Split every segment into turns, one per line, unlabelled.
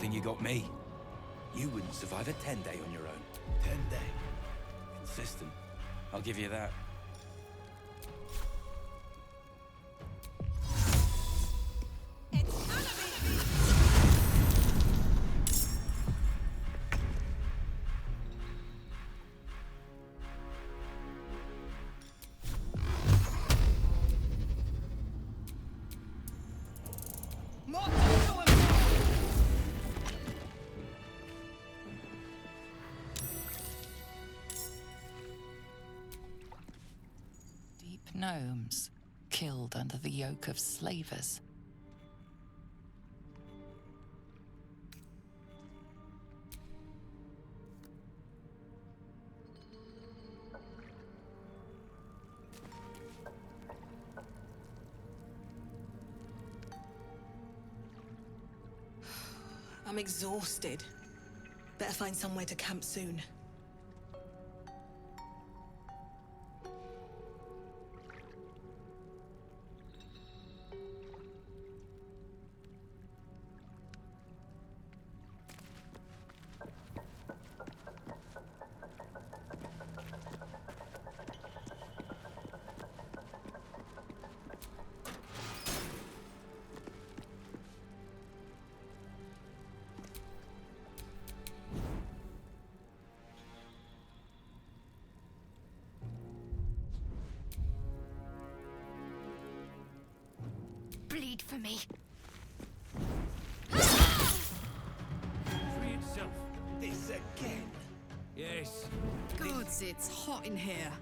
thing you got me. You wouldn't survive a 10-day on your own.
10-day.
Consistent. I'll give you that.
Gnomes, killed under the yoke of slavers.
I'm exhausted. Better find somewhere to camp soon.
Bleed for me.
Free itself. This again. Yes.
Gods, it's hot in here.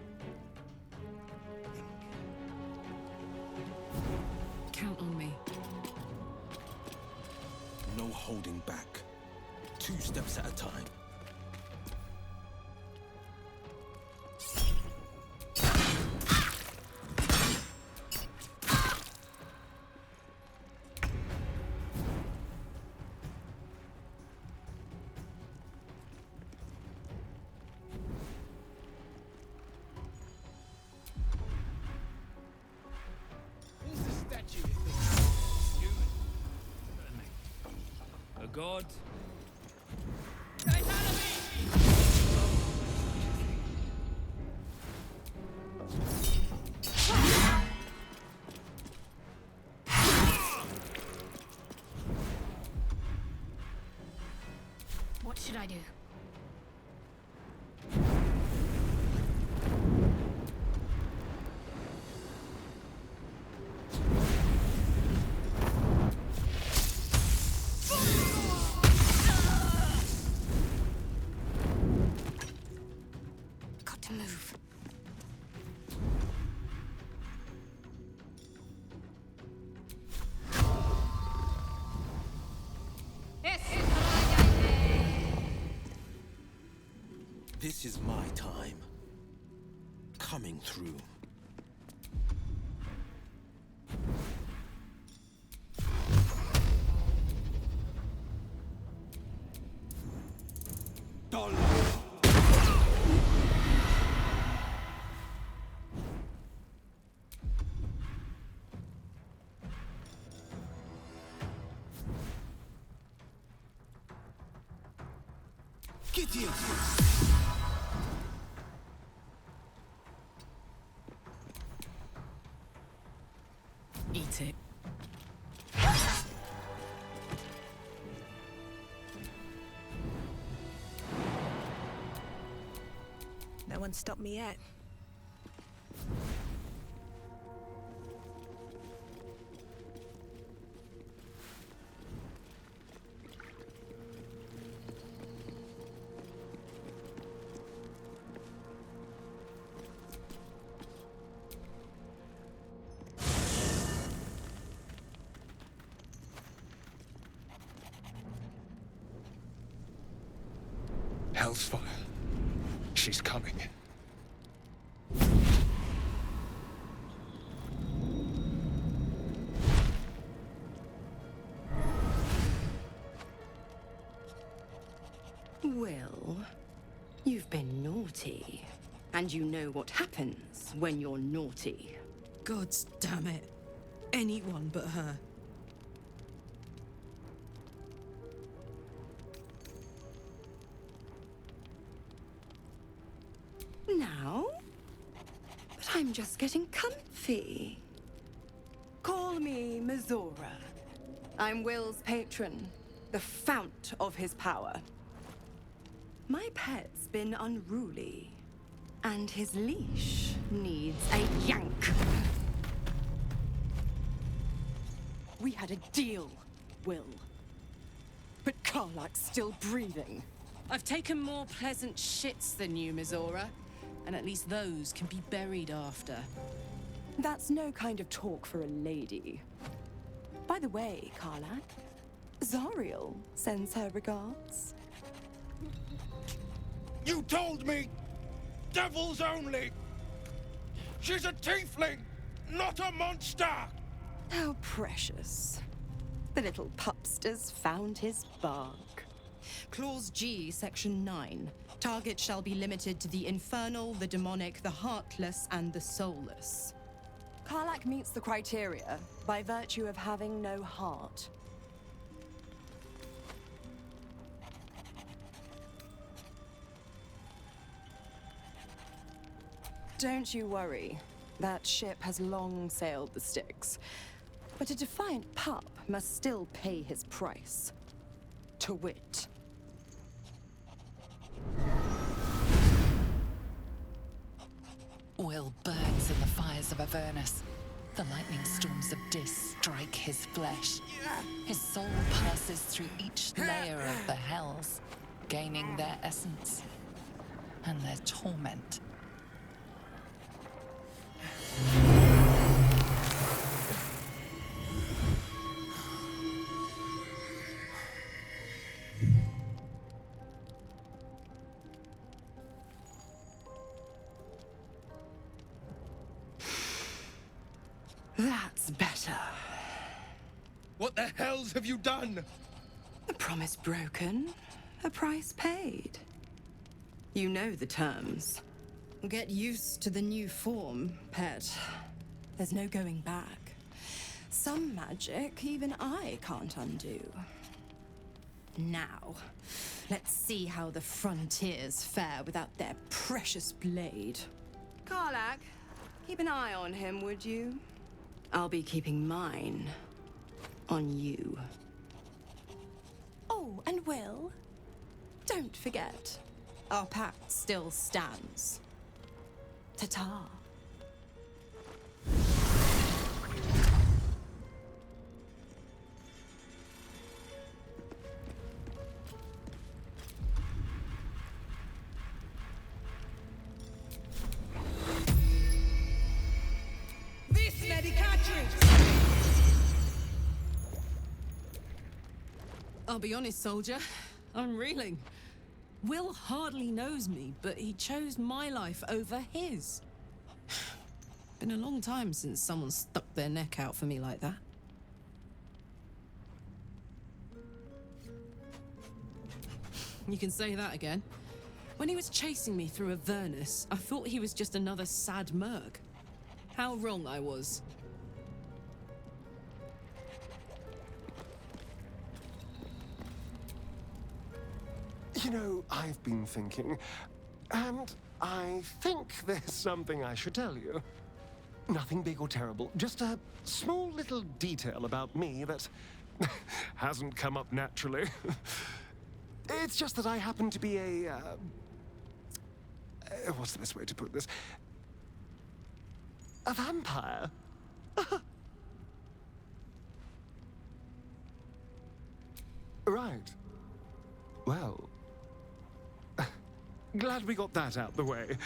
Count on me.
No holding back. 2 steps at a time.
A god?
What should I do? Got to move.
This is my time. Coming through. Gideon!
Eat it.
No one stopped me yet.
Hell's fire. She's coming.
Well, you've been naughty. And you know what happens when you're naughty.
Gods damn it. Anyone but her.
Now? But I'm just getting comfy. Call me Mizora. I'm Will's patron, the fount of his power. My pet's been unruly, and his leash needs a yank. We had a deal, Will. But Karlak's still breathing.
I've taken more pleasant shits than you, Mizora. And at least those can be buried after.
That's no kind of talk for a lady. By the way, Karlak, Zariel sends her regards.
You told me! Devils only! She's a tiefling, not a monster!
How precious. The little pupster's found his bark. Clause G, Section 9. Target shall be limited to the infernal, the demonic, the heartless, and the soulless. Karlak meets the criteria by virtue of having no heart. Don't you worry. That ship has long sailed the Styx. But a defiant pup must still pay his price. To wit.
Will burns in the fires of Avernus. The lightning storms of Dis strike his flesh. His soul passes through each layer of the hells, gaining their essence and their torment.
That's better.
What the hells have you done?
A promise broken, a price paid. You know the terms. Get used to the new form, pet. There's no going back. Some magic even I can't undo. Now, let's see how the frontiers fare without their precious blade. Karlak, keep an eye on him, would you? I'll be keeping mine on you. Oh, and Will, don't forget, our pact still stands. Ta-ta.
I'll be honest, soldier. I'm reeling. Will hardly knows me, but he chose my life over his. Been a long time since someone stuck their neck out for me like that. You can say that again. When he was chasing me through Avernus, I thought he was just another sad merc. How wrong I was.
You know, I've been thinking, and I think there's something I should tell you. Nothing big or terrible, just a small little detail about me that hasn't come up naturally. It's just that I happen to be a, what's the best way to put this? A vampire. Right. Well, glad we got that out the way.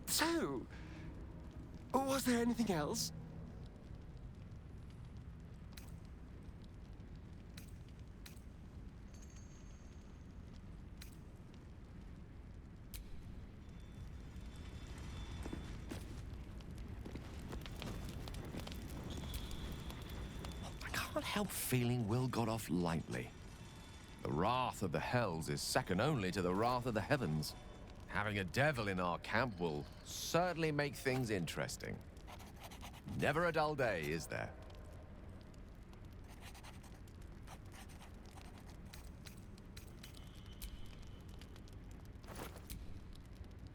So, was there anything else?
I can't help feeling Will got off lightly. The wrath of the hells is second only to the wrath of the heavens. Having a devil in our camp will certainly make things interesting. Never a dull day, is there?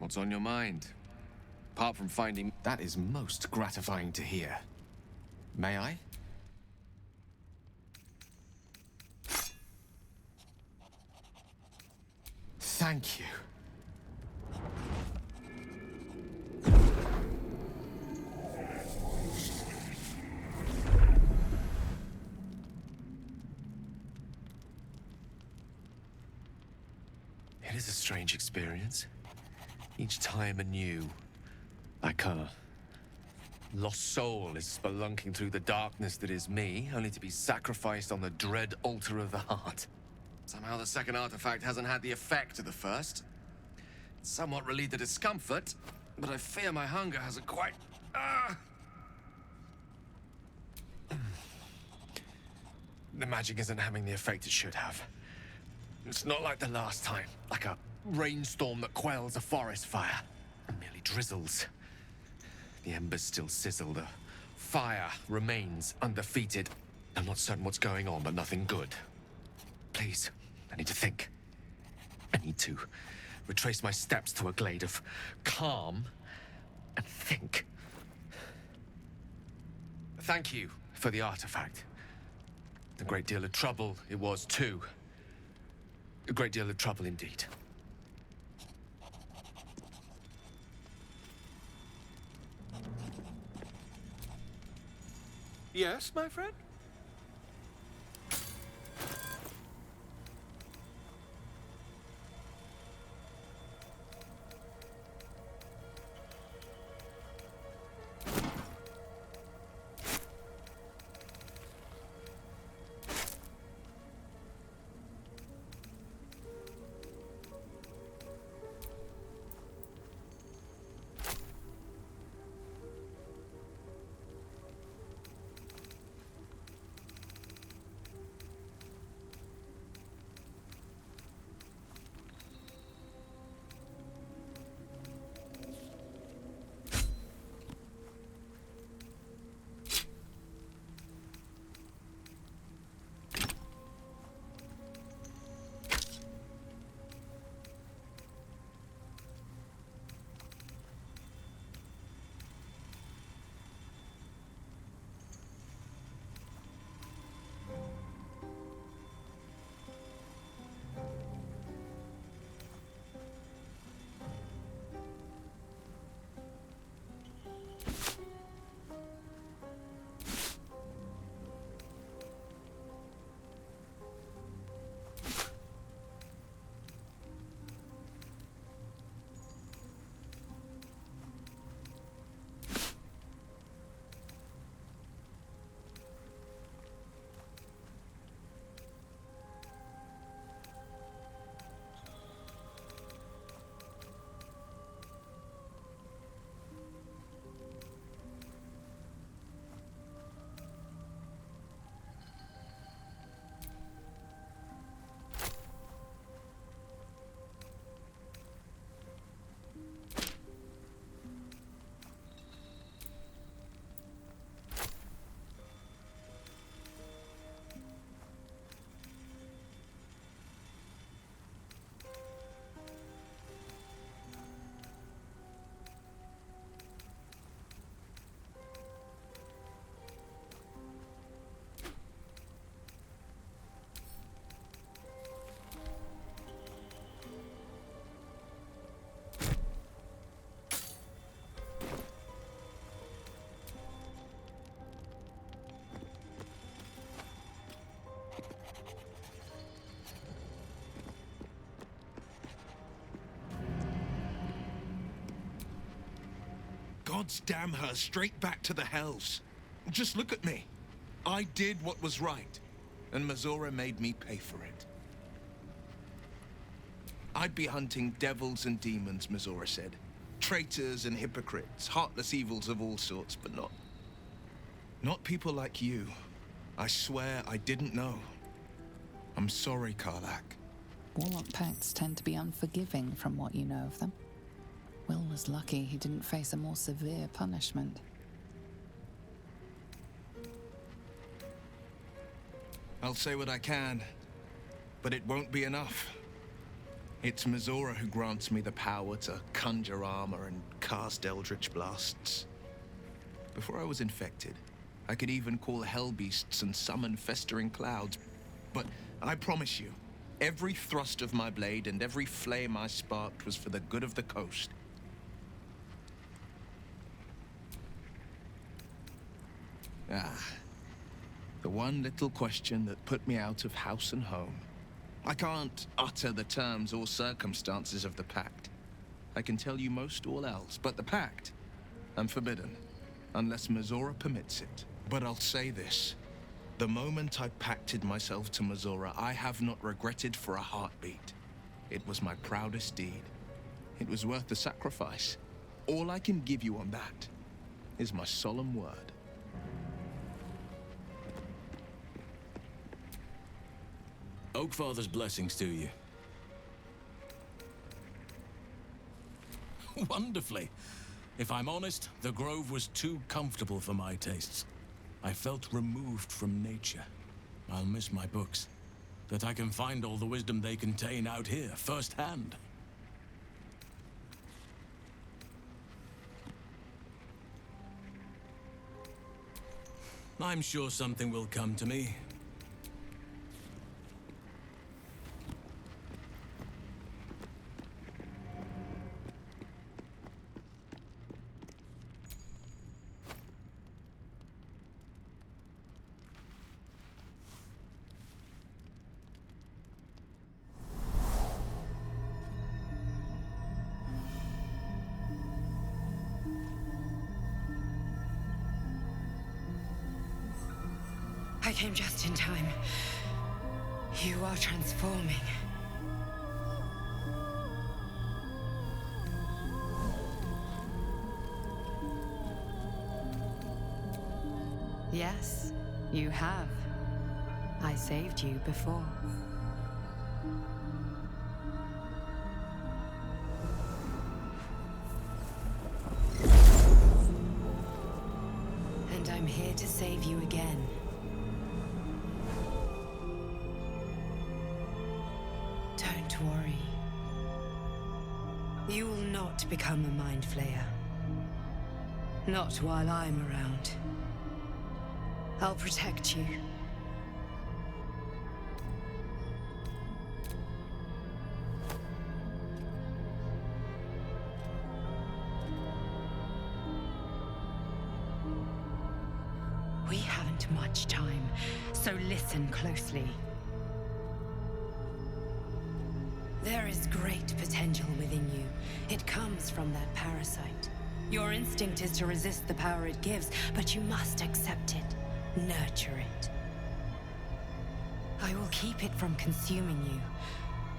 What's on your mind? Apart from finding... That is most gratifying to hear. May I? Thank you. It is a strange experience. Each time anew. Like a lost soul is spelunking through the darkness that is me, only to be sacrificed on the dread altar of the heart. Somehow the second artifact hasn't had the effect of the first. It's somewhat relieved the discomfort, but I fear my hunger hasn't quite... The magic isn't having the effect it should have. It's not like the last time, like a rainstorm that quells a forest fire. It merely drizzles. The embers still sizzle, the fire remains undefeated. I'm not certain what's going on, but nothing good. Please, I need to think. I need to retrace my steps to a glade of calm and think. Thank you for the artifact. A great deal of trouble it was, too. A great deal of trouble indeed.
Yes, my friend?
Gods damn her straight back to the hells. Just look at me. I did what was right, and Mazora made me pay for it. I'd be hunting devils and demons, Mazora said. Traitors and hypocrites, heartless evils of all sorts, but not people like you. I swear I didn't know. I'm sorry, Karlak.
Warlock pacts tend to be unforgiving from what you know of them. Will was lucky he didn't face a more severe punishment.
I'll say what I can, but it won't be enough. It's Mizora who grants me the power to conjure armor and cast eldritch blasts. Before I was infected, I could even call hell beasts and summon festering clouds. But I promise you, every thrust of my blade and every flame I sparked was for the good of the coast. The one little question that put me out of house and home. I can't utter the terms or circumstances of the pact. I can tell you most all else, but the pact, I'm forbidden, unless Mizora permits it. But I'll say this. The moment I pacted myself to Mizora, I have not regretted for a heartbeat. It was my proudest deed. It was worth the sacrifice. All I can give you on that is my solemn word.
Oakfather's blessings to you. Wonderfully. If I'm honest, the grove was too comfortable for my tastes. I felt removed from nature. I'll miss my books. That I can find all the wisdom they contain out here, firsthand. I'm sure something will come to me.
I came just in time. You are transforming. Yes, you have. I saved you before. And I'm here to save you again. Don't worry. You will not become a Mind Flayer. Not while I'm around. I'll protect you. We haven't much time, so listen closely. There is great potential within you. It comes from that parasite. Your instinct is to resist the power it gives, but you must accept it. Nurture it. I will keep it from consuming you,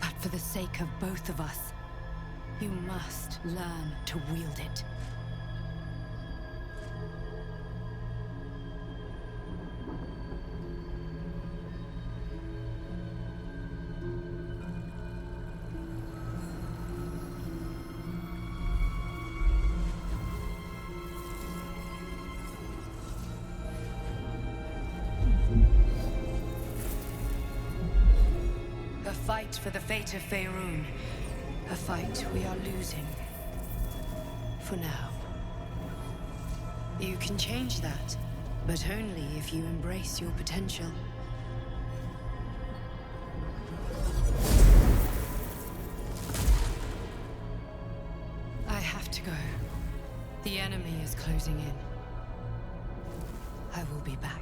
but for the sake of both of us, you must learn to wield it. A fight for the fate of Faerun. A fight we are losing. For now. You can change that, but only if you embrace your potential. I have to go. The enemy is closing in. I will be back.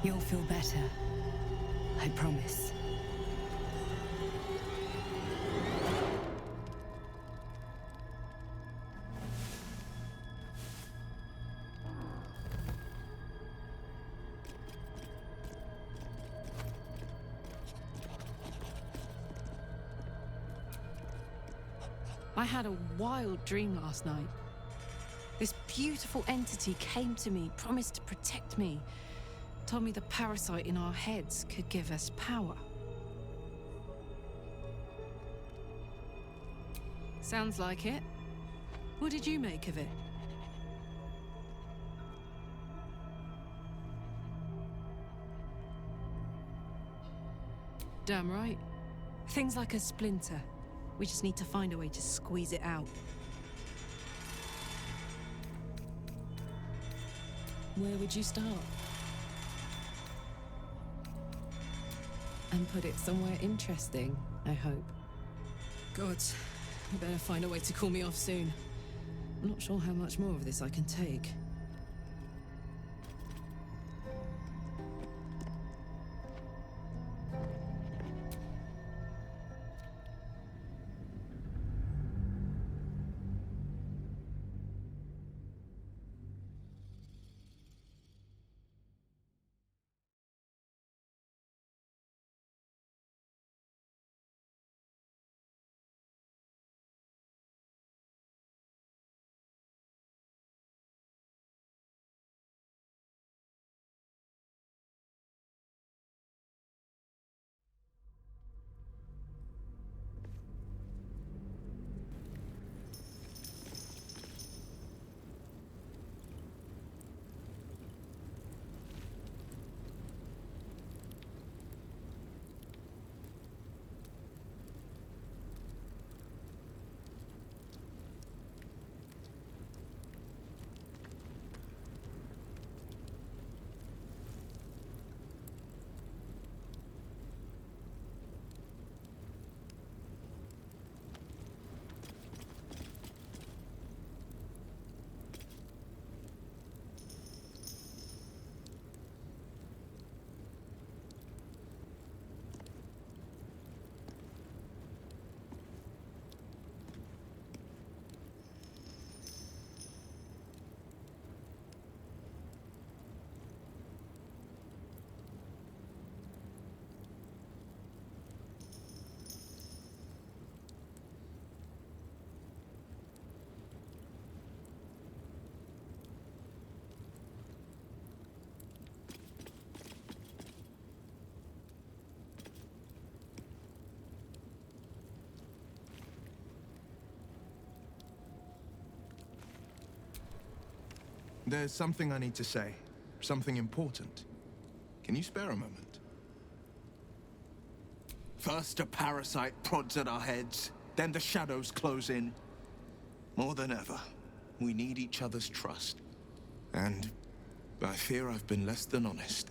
You'll feel better. I promise.
I had a wild dream last night. This beautiful entity came to me, promised to protect me. Told me the parasite in our heads could give us power. Sounds like it. What did you make of it? Damn right. Things like a splinter. We just need to find a way to squeeze it out. Where would you start? And put it somewhere interesting, I hope. Gods, you better find a way to cool me off soon. I'm not sure how much more of this I can take.
There's something I need to say. Something important. Can you spare a moment? First a parasite prods at our heads, then the shadows close in. More than ever, we need each other's trust. And I fear I've been less than honest.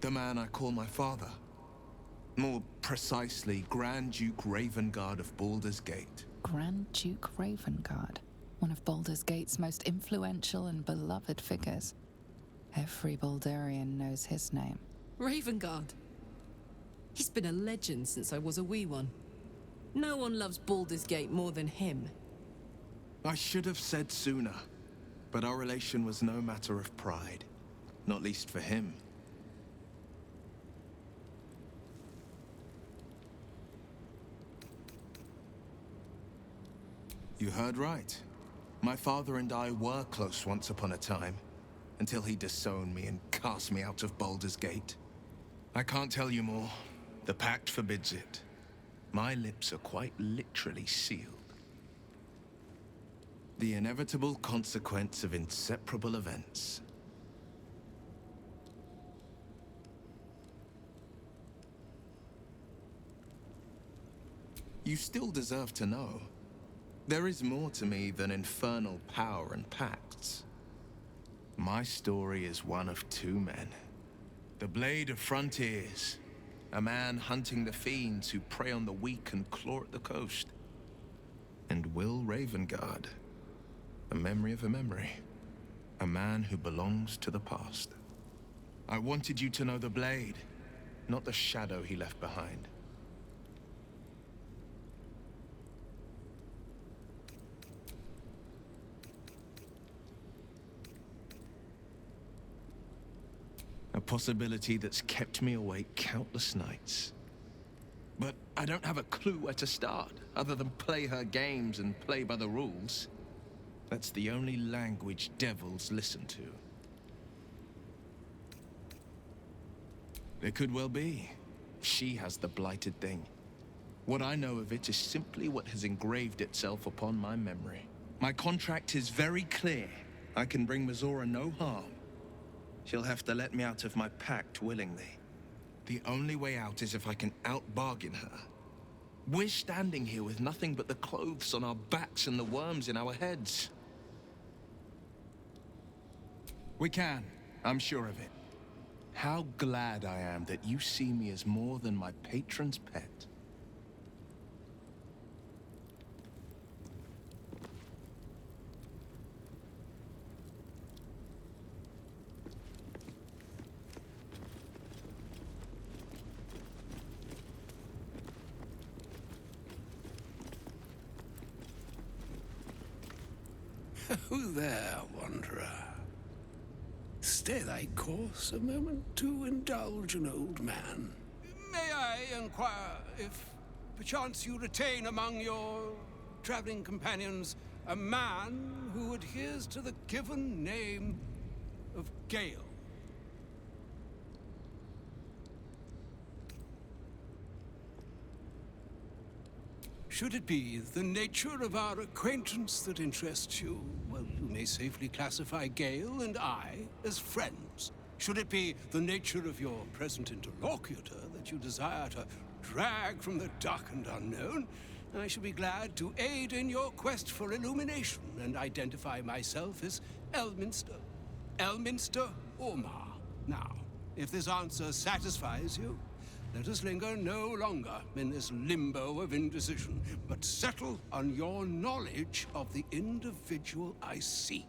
The man I call my father. More precisely, Grand Duke Ravengard of Baldur's Gate.
Grand Duke Ravengard, one of Baldur's Gate's most influential and beloved figures. Every Baldurian knows his name.
Ravengard. He's been a legend since I was a wee one. No one loves Baldur's Gate more than him.
I should have said sooner, but our relation was no matter of pride. Not least for him. You heard right. My father and I were close once upon a time, until he disowned me and cast me out of Baldur's Gate. I can't tell you more. The pact forbids it. My lips are quite literally sealed. The inevitable consequence of inseparable events. You still deserve to know. There is more to me than infernal power and pacts. My story is one of two men. The Blade of Frontiers, a man hunting the fiends who prey on the weak and claw at the coast. And Will Ravengard, a memory of a memory, a man who belongs to the past. I wanted you to know the Blade, not the shadow he left behind. A possibility that's kept me awake countless nights. But I don't have a clue where to start, other than play her games and play by the rules. That's the only language devils listen to. It could well be. She has the blighted thing. What I know of it is simply what has engraved itself upon my memory. My contract is very clear. I can bring Mizora no harm. She'll have to let me out of my pact willingly. The only way out is if I can out-bargain her. We're standing here with nothing but the clothes on our backs and the worms in our heads. We can. I'm sure of it. How glad I am that you see me as more than my patron's pet.
Who there, wanderer? Stay thy course a moment to indulge an old man. May I inquire if perchance you retain among your traveling companions a man who adheres to the given name of Gale? Should it be the nature of our acquaintance that interests you, well, you may safely classify Gale and I as friends. Should it be the nature of your present interlocutor that you desire to drag from the dark and unknown, I shall be glad to aid in your quest for illumination and identify myself as Elminster. Elminster Ormar. Now, if this answer satisfies you, let us linger no longer in this limbo of indecision, but settle on your knowledge of the individual I seek.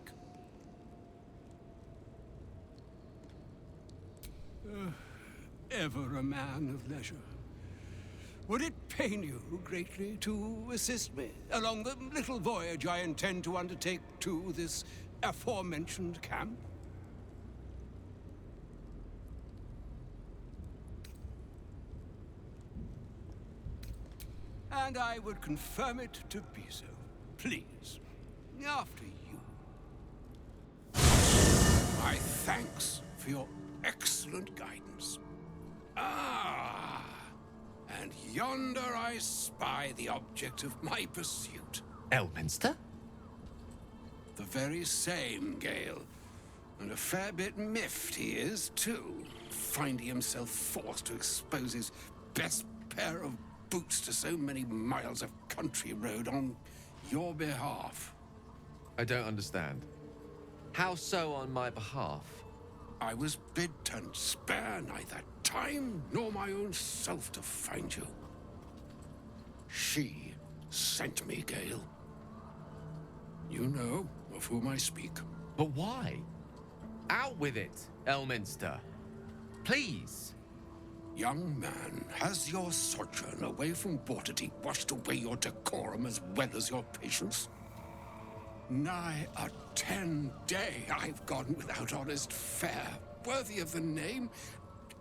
Ever a man of leisure. Would it pain you greatly to assist me along the little voyage I intend to undertake to this aforementioned camp? And I would confirm it to be so. Please, after you. My thanks for your excellent guidance. Ah, and yonder I spy the object of my pursuit.
Elminster?
The very same, Gale. And a fair bit miffed he is, too, finding himself forced to expose his best pair of boots to so many miles of country road on your behalf.
I don't understand. How so on my behalf?
I was bid to spare neither time nor my own self to find you. She sent me, Gale. You know of whom I speak.
But why? Out with it, Elminster. Please.
Young man, has your sojourn away from Waterdeep washed away your decorum as well as your patience? Nigh a 10-day I've gone without honest fare, worthy of the name.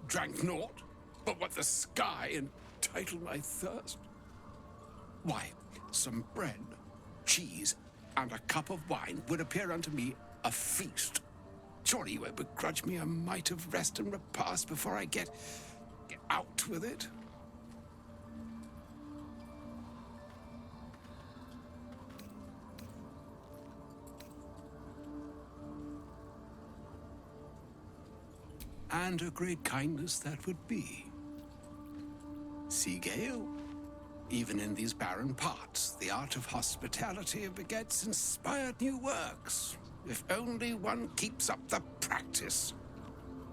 Drank naught, but what the sky entitled my thirst. Why, some bread, cheese, and a cup of wine would appear unto me a feast. Surely you won't begrudge me a mite of rest and repast before I get out with it. And a great kindness that would be. See, Gale, even in these barren parts, the art of hospitality begets inspired new works, if only one keeps up the practice.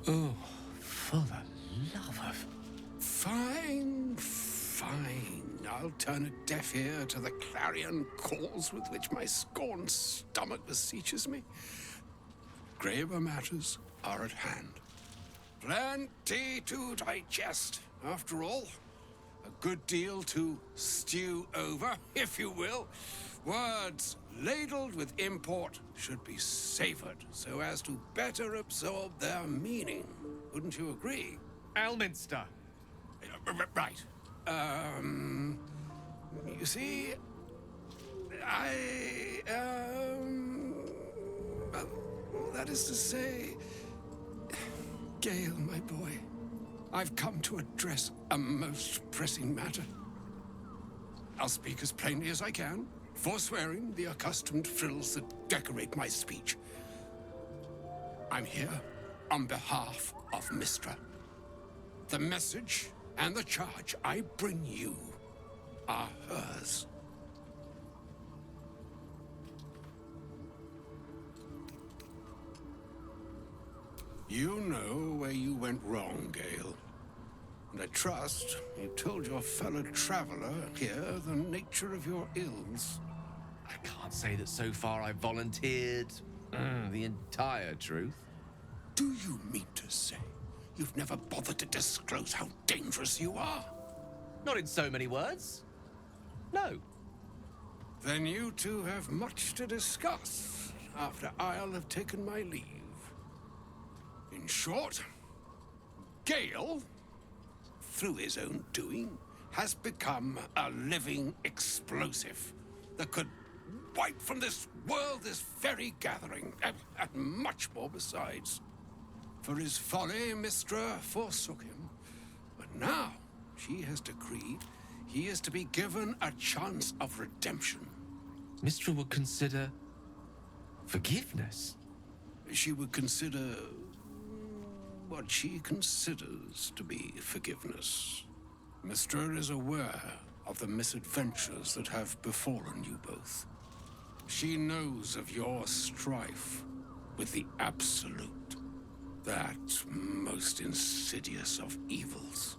Oh, for the love of...
Fine, fine. I'll turn a deaf ear to the clarion calls with which my scorned stomach beseeches me. Graver matters are at hand. Plenty to digest, after all. A good deal to stew over, if you will. Words ladled with import should be savored so as to better absorb their meaning. Wouldn't you agree?
Elminster!
Right. You see, well, that is to say, Gale, my boy, I've come to address a most pressing matter. I'll speak as plainly as I can, forswearing the accustomed frills that decorate my speech. I'm here on behalf of Mistra. The message and the charge I bring you are hers. You know where you went wrong, Gale. And I trust you told your fellow traveler here the nature of your ills.
I can't say that so far I've volunteered the entire truth.
Do you mean to say you've never bothered to disclose how dangerous you are?
Not in so many words. No.
Then you two have much to discuss after I'll have taken my leave. In short, Gale, through his own doing, has become a living explosive that could wipe from this world this very gathering, and much more besides. For his folly, Mistra forsook him. But now, she has decreed he is to be given a chance of redemption.
Mistra would consider forgiveness.
She would consider what she considers to be forgiveness. Mistra is aware of the misadventures that have befallen you both. She knows of your strife with the Absolute, that most insidious of evils.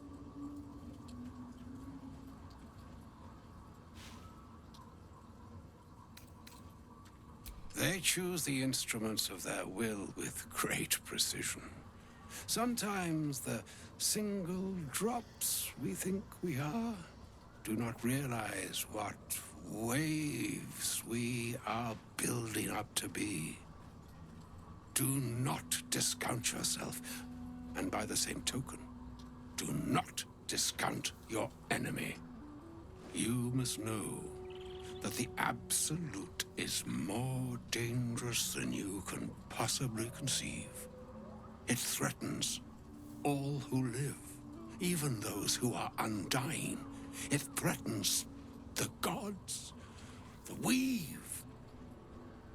They choose the instruments of their will with great precision. Sometimes the single drops we think we are do not realize what waves we are building up to be. Do not discount yourself, and by the same token, do not discount your enemy. You must know that the Absolute is more dangerous than you can possibly conceive. It threatens all who live, even those who are undying. It threatens the gods, the weave,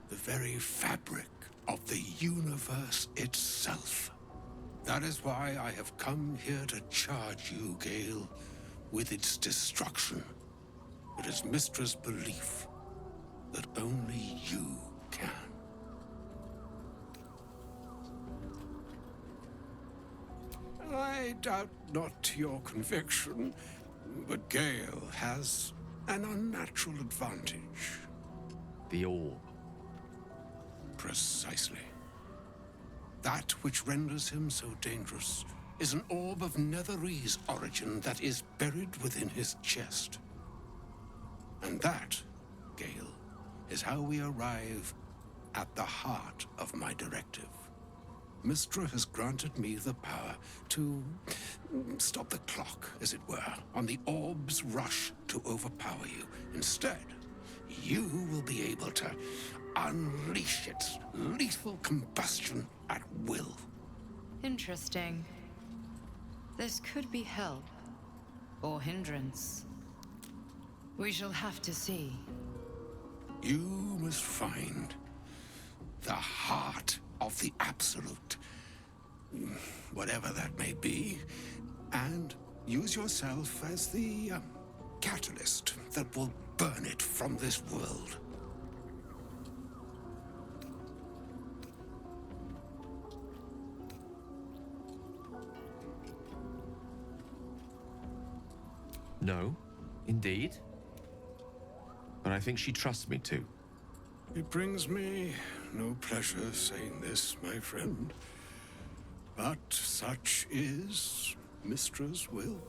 the very fabric of the universe itself. That is why I have come here to charge you, Gale, with its destruction. It is Mistra's belief that only you can. I doubt not your conviction, but Gale has an unnatural advantage.
The orb.
Precisely. That which renders him so dangerous is an orb of Netherese origin that is buried within his chest. And that, Gale, is how we arrive at the heart of my directive. Mistra has granted me the power to stop the clock, as it were, on the orb's rush to overpower you. Instead, you will be able to unleash its lethal combustion at will.
Interesting. This could be help or hindrance. We shall have to see.
You must find the heart of the Absolute, whatever that may be, and use yourself as the catalyst that will burn it from this world.
No, indeed. But I think she trusts me too.
It brings me no pleasure saying this, my friend. But such is Mistra's will.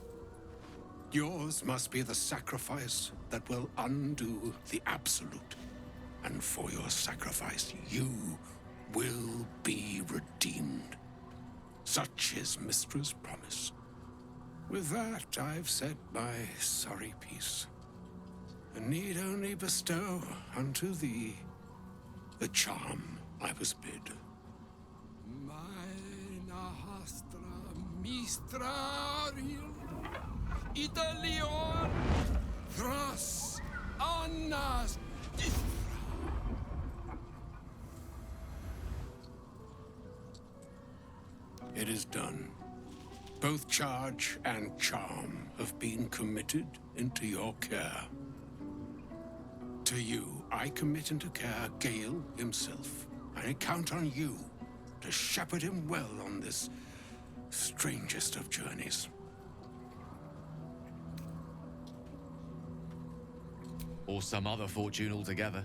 Yours must be the sacrifice that will undo the Absolute. And for your sacrifice, you will be redeemed. Such is Mistra's promise. With that, I've said my sorry piece, and need only bestow unto thee the charm I was bid. Mistrarium, Italion, Thras, Annas, It is done. Both charge and charm have been committed into your care. To you, I commit into care Gale himself. I count on you to shepherd him well on this strangest of journeys.
Or some other fortune altogether.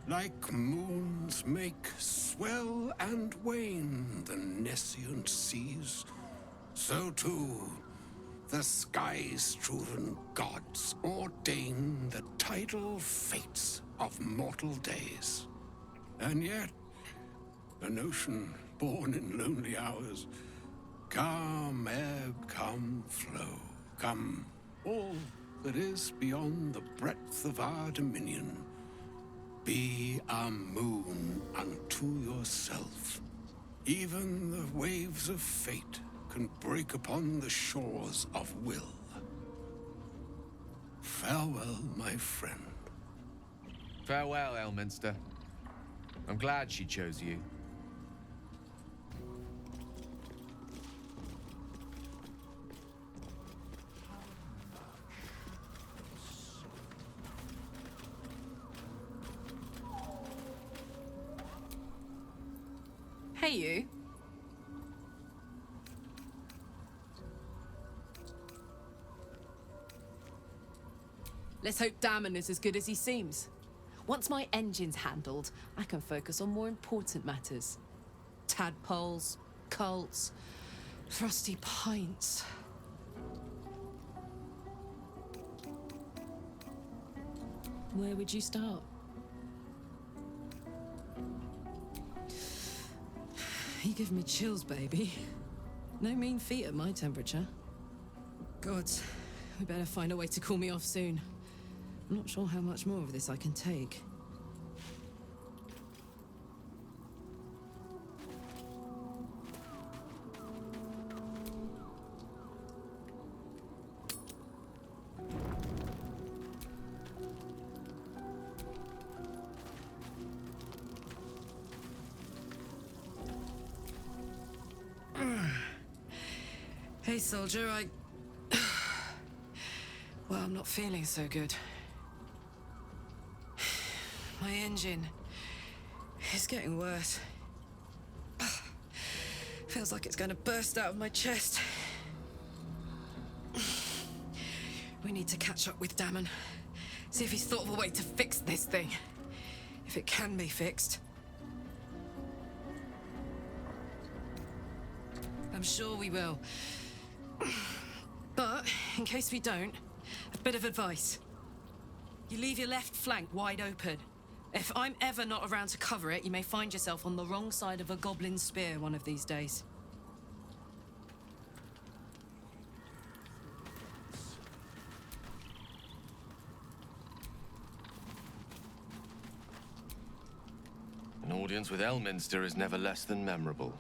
Like moons make swell and wane the nescient seas, so too the sky-strewn gods ordain the tidal fates of mortal days. And yet, an ocean born in lonely hours, come ebb, come flow, come all that is beyond the breadth of our dominion. Be a moon unto yourself. Even the waves of fate can break upon the shores of will. Farewell, my friend.
Farewell, Elminster. I'm glad she chose you.
Hey, you. Let's hope Damon is as good as he seems. Once my engine's handled, I can focus on more important matters. Tadpoles, cults, frosty pints. Where would you start? You give me chills, baby. No mean feat at my temperature. Gods, we better find a way to cool me off soon. I'm not sure how much more of this I can take. Hey, soldier, well, I'm not feeling so good. My engine is getting worse. Feels like it's going to burst out of my chest. We need to catch up with Damon. See if he's thought of a way to fix this thing. If it can be fixed. I'm sure we will. But, in case we don't, a bit of advice. You leave your left flank wide open. If I'm ever not around to cover it, you may find yourself on the wrong side of a goblin spear one of these days.
An audience with Elminster is never less than memorable.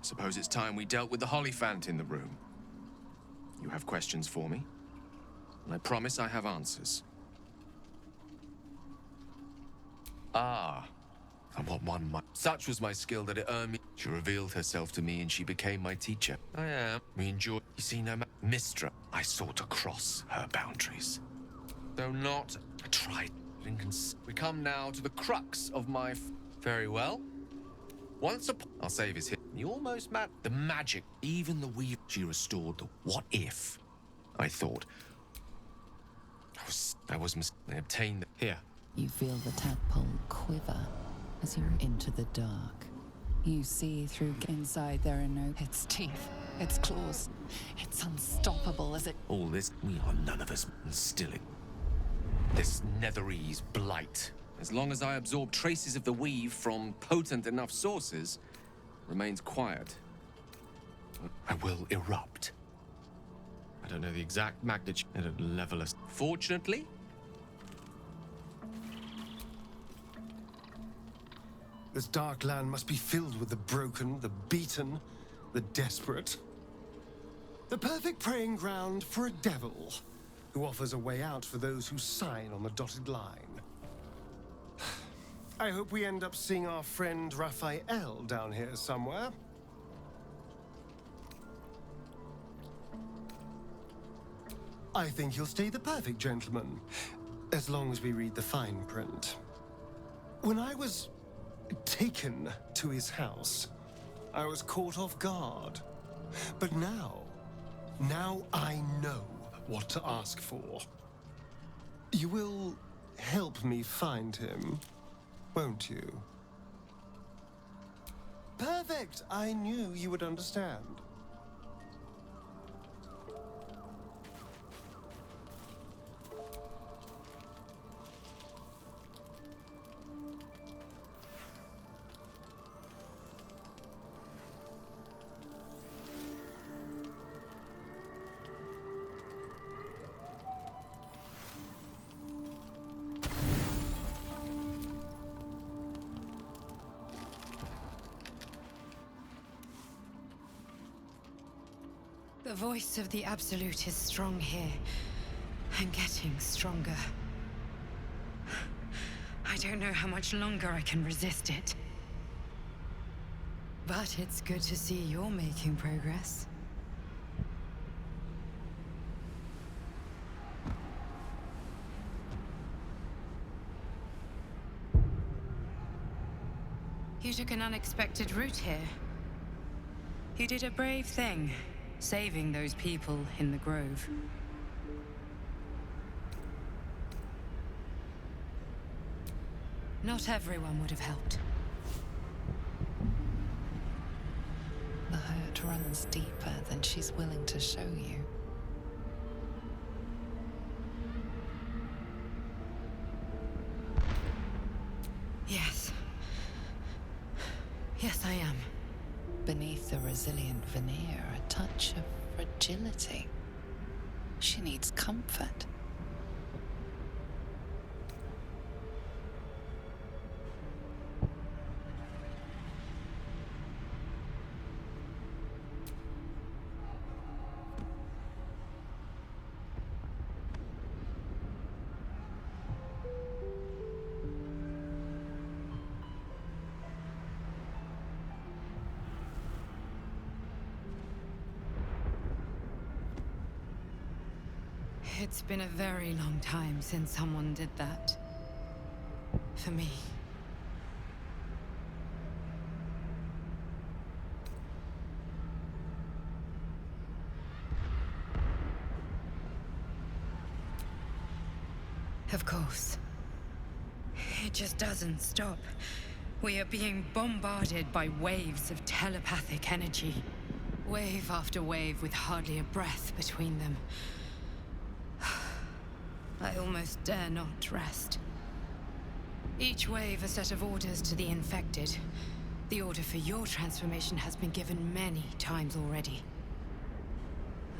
Suppose it's time we dealt with the Hollyphant in the room. You have questions for me? And I promise I have answers. Ah, and what one might... Such was my skill that it earned me... She revealed herself to me and she became my teacher. I am. We enjoy... You see, no matter... Mistra, I sought to cross her boundaries. Though not... I tried... We come now to the crux of my... Very well. Once upon... I'll save his hit. You almost the magic, even the weave. She restored the what if. I thought. I was I obtained the... Here.
You feel the tadpole quiver as you're into the dark. You see through inside there are no... Its teeth, its claws. It's unstoppable as it...
All this, we are none of us still in. This netherese blight. As long as I absorb traces of the weave from potent enough sources, remains quiet. I will erupt. I don't know the exact magnitude at a level of... Fortunately...
This dark land must be filled with the broken, the beaten, the desperate. The perfect preying ground for a devil who offers a way out for those who sign on the dotted line. I hope we end up seeing our friend Raphael down here somewhere. I think he'll stay the perfect gentleman, as long as we read the fine print. When I was taken to his house, I was caught off guard. But now I know what to ask for. You will help me find him, won't you? Perfect! I knew you would understand.
The voice of the Absolute is strong here, and getting stronger. I don't know how much longer I can resist it. But it's good to see you're making progress. You took an unexpected route here. You did a brave thing, saving those people in the Grove. Not everyone would have helped.
The hurt runs deeper than she's willing to show you.
Yes. Yes, I am.
Beneath the resilient veneer, a touch of fragility. She needs comfort.
It's been a very long time since someone did that. For me. Of course. It just doesn't stop. We are being bombarded by waves of telepathic energy. Wave after wave with hardly a breath between them. I almost dare not rest. Each wave a set of orders to the infected. The order for your transformation has been given many times already.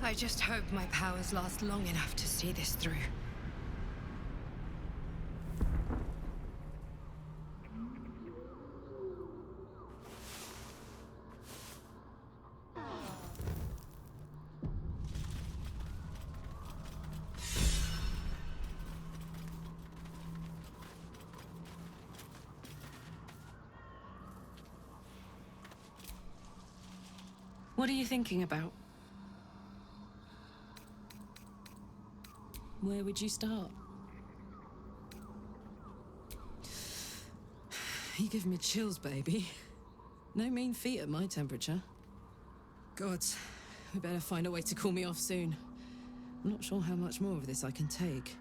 I just hope my powers last long enough to see this through.
What are you thinking about? Where would you start? You give me chills, baby. No mean feat at my temperature. Gods, we better find a way to cool me off soon. I'm not sure how much more of this I can take.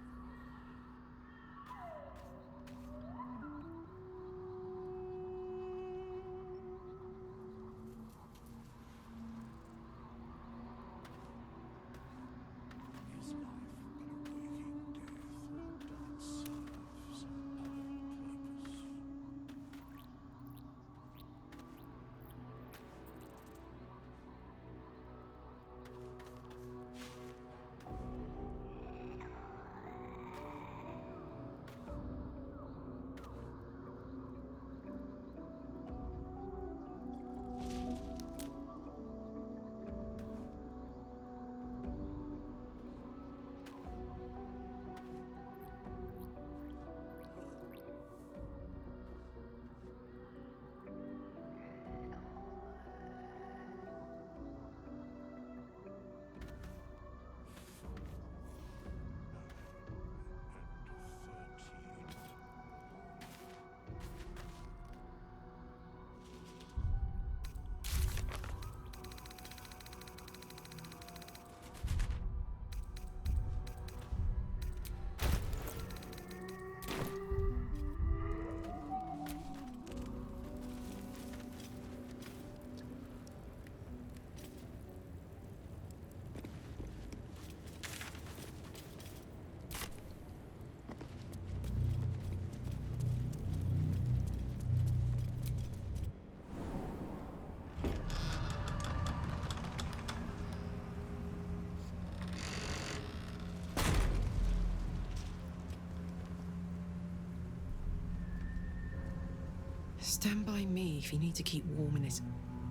Stand by me if you need to keep warm in this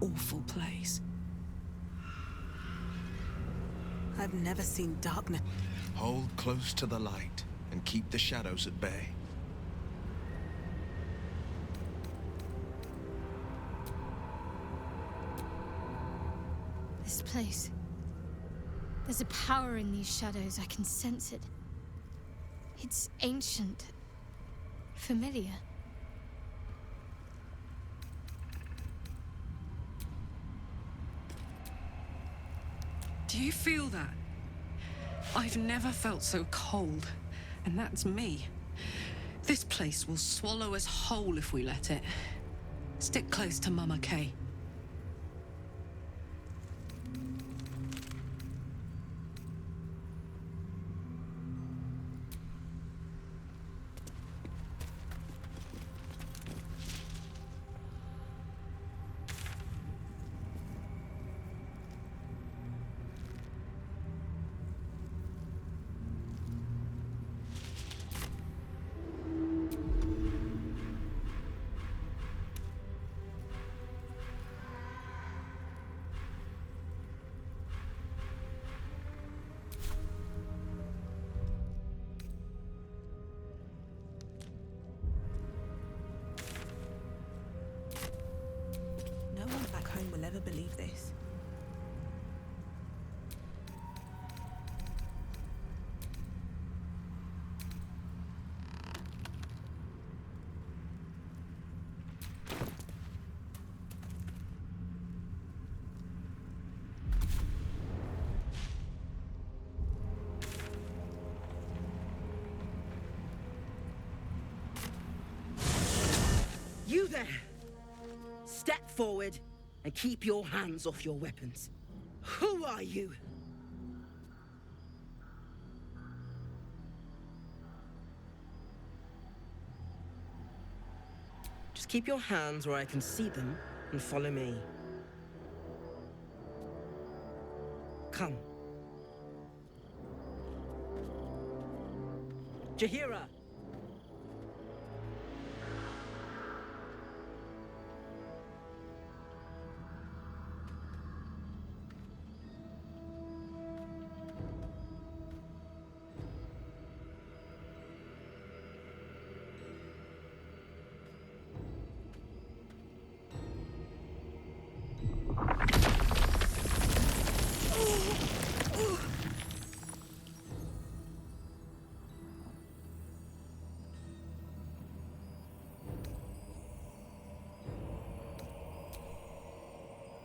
awful place.
I've never seen darkness.
Hold close to the light and keep the shadows at bay.
This place. There's a power in these shadows. I can sense it. It's ancient. Familiar.
Do you feel that? I've never felt so cold, and that's me. This place will swallow us whole if we let it. Stick close to Mama Kay.
No one back home will ever believe this.
You there! Step forward and keep your hands off your weapons. Who are you? Just keep your hands where I can see them and follow me. Come. Jahira!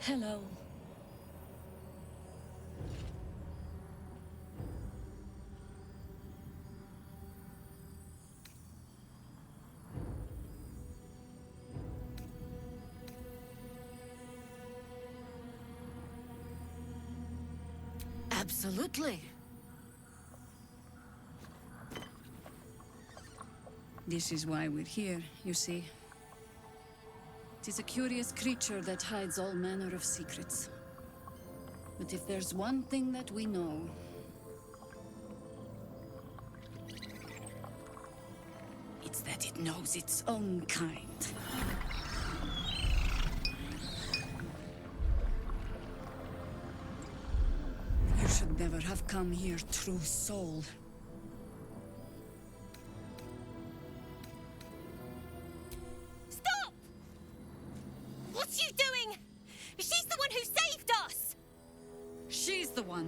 Hello.
Absolutely. This is why we're here, you see. It is a curious creature that hides all manner of secrets. But if there's one thing that we know, it's that it knows its own kind. You should never have come here, true soul.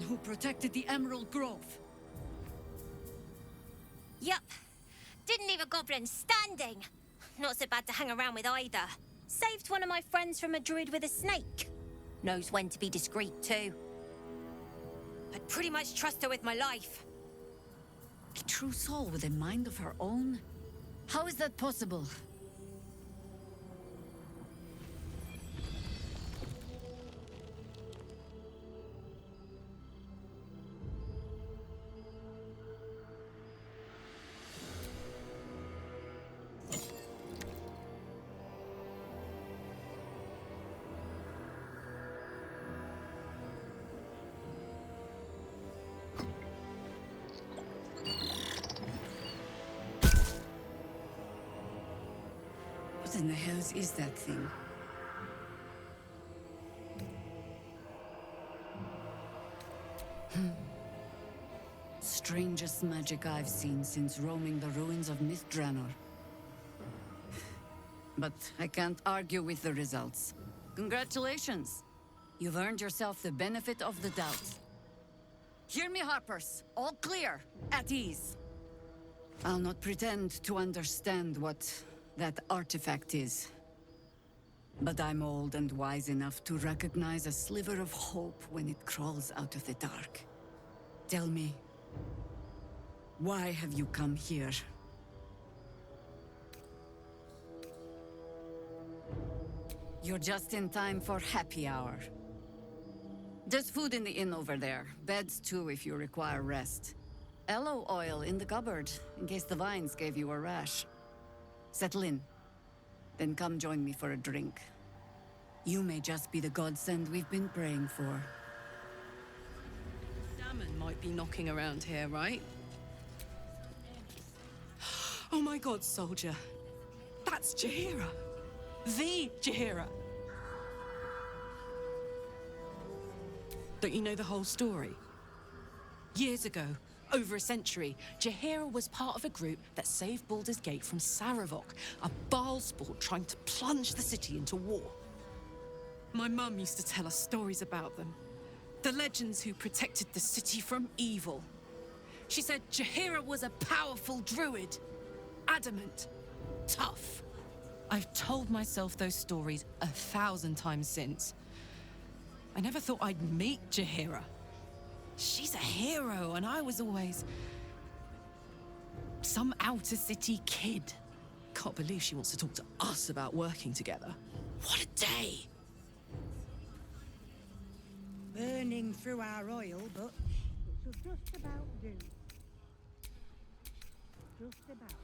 Who protected the Emerald Grove.
Yup. Didn't leave a goblin standing. Not so bad to hang around with either. Saved one of my friends from a druid with a snake. Knows when to be discreet too. I'd pretty much trust her with my life.
A true soul with a mind of her own? How is that possible? in the hells is that thing? Strangest magic I've seen since roaming the ruins of Mithranor. But I can't argue with the results. Congratulations! You've earned yourself the benefit of the doubt. Hear me, Harpers. All clear. At ease. I'll not pretend to understand what that artifact is. But I'm old and wise enough to recognize a sliver of hope when it crawls out of the dark. Tell me, why have you come here? You're just in time for happy hour. There's food in the inn over there. Beds too if you require rest. Aloe oil in the cupboard, in case the vines gave you a rash. Settle in. Then come join me for a drink. You may just be the godsend we've been praying for.
Salmon might be knocking around here, right? Oh my god, soldier. That's Jaheira. The Jaheira. Don't you know the whole story? Years ago, over a century, Jaheira was part of a group that saved Baldur's Gate from Saravok, a Baalsport trying to plunge the city into war. My mum used to tell us stories about them. The legends who protected the city from evil. She said Jaheira was a powerful druid. Adamant. Tough. I've told myself those stories 1,000 times since. I never thought I'd meet Jaheira. She's a hero, and I was always some outer city kid. Can't believe she wants to talk to us about working together. What a day!
Burning through our oil, but it'll just about do. Just about.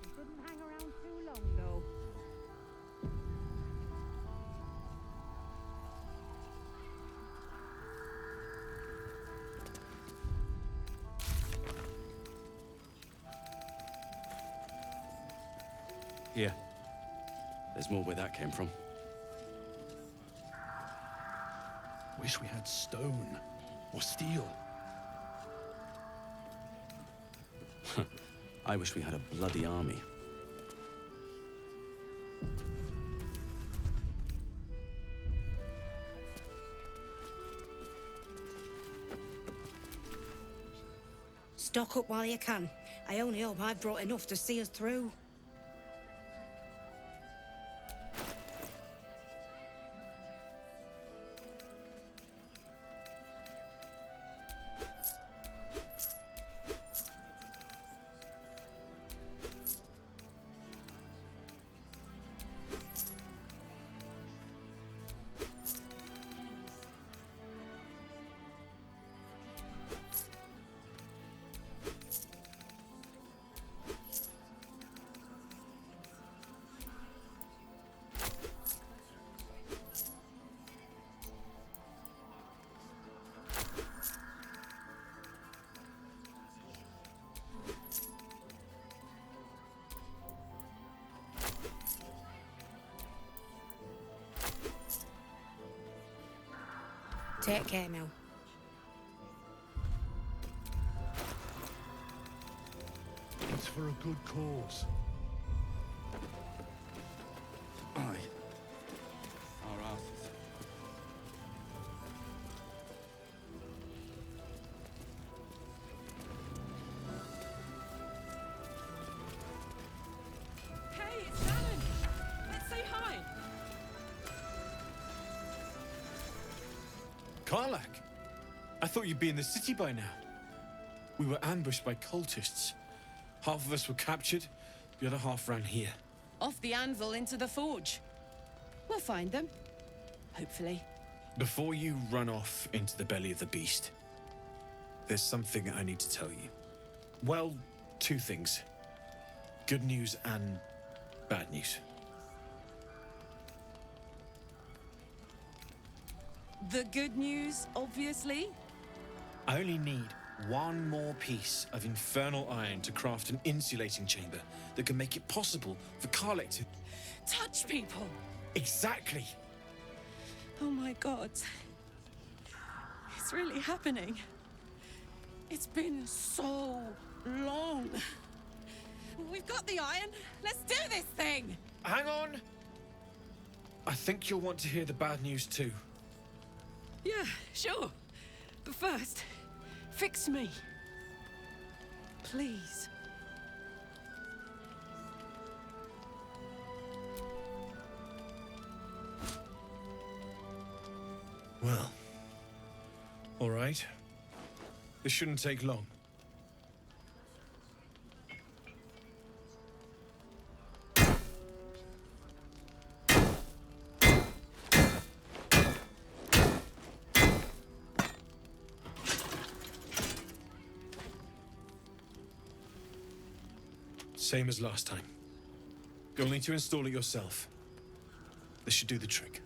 We couldn't hang around too long, though.
Here. There's more where that came from.
Wish we had stone or steel.
I wish we had a bloody army.
Stock up while you can. I only hope I've brought enough to see us through. Take care now.
It's for a good cause.
Aye. Our asses.
Hey, it's Alan! Let's say hi!
Karlak! I thought you'd be in the city by now. We were ambushed by cultists. Half of us were captured, the other half ran here.
Off the anvil into the forge. We'll find them. Hopefully.
Before you run off into the belly of the beast, there's something I need to tell you. Well, two things. Good news and bad news.
The good news, obviously.
I only need one more piece of infernal iron to craft an insulating chamber that can make it possible for Karlak to...
touch people.
Exactly.
Oh my god. It's really happening. It's been so long. We've got the iron. Let's do this thing.
Hang on. I think you'll want to hear the bad news too.
Yeah, sure. But first, fix me. Please.
Well, all right. This shouldn't take long. Same as last time. You'll need to install it yourself. This should do the trick.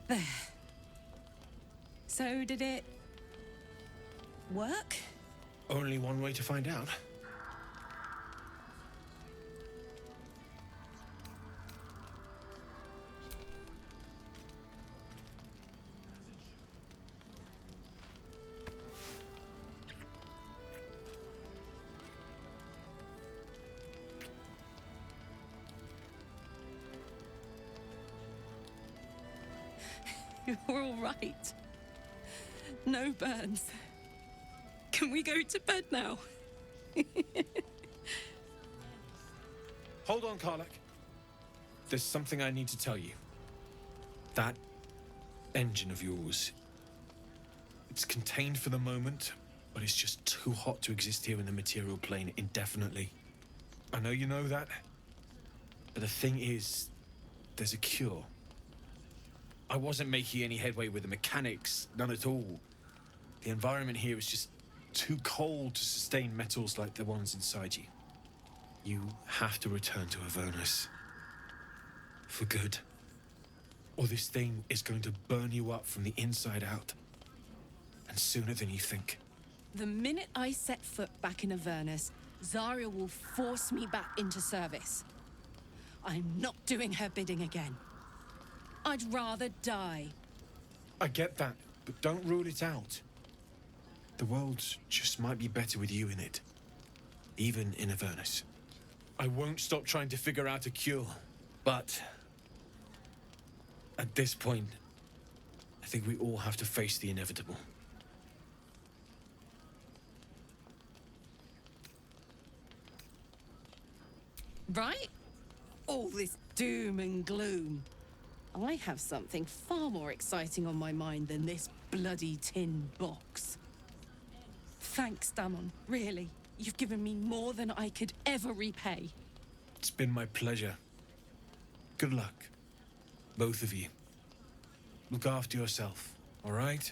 There. So did it work?
Only one way to find out.
You're all right. No burns. Can we go to bed now?
Hold on, Karlak. There's something I need to tell you. That engine of yours, it's contained for the moment, but it's just too hot to exist here in the material plane indefinitely. I know you know that, but the thing is, there's a cure. I wasn't making any headway with the mechanics, none at all. The environment here is just too cold to sustain metals like the ones inside you. You have to return to Avernus. For good. Or this thing is going to burn you up from the inside out. And sooner than you think.
The minute I set foot back in Avernus, Zarya will force me back into service. I'm not doing her bidding again. I'd rather die.
I get that, but don't rule it out. The world just might be better with you in it. Even in Avernus. I won't stop trying to figure out a cure, but at this point, I think we all have to face the inevitable.
Right? All this doom and gloom. I have something far more exciting on my mind than this bloody tin box. Thanks, Damon, really. You've given me more than I could ever repay.
It's been my pleasure. Good luck, both of you. Look after yourself, all right?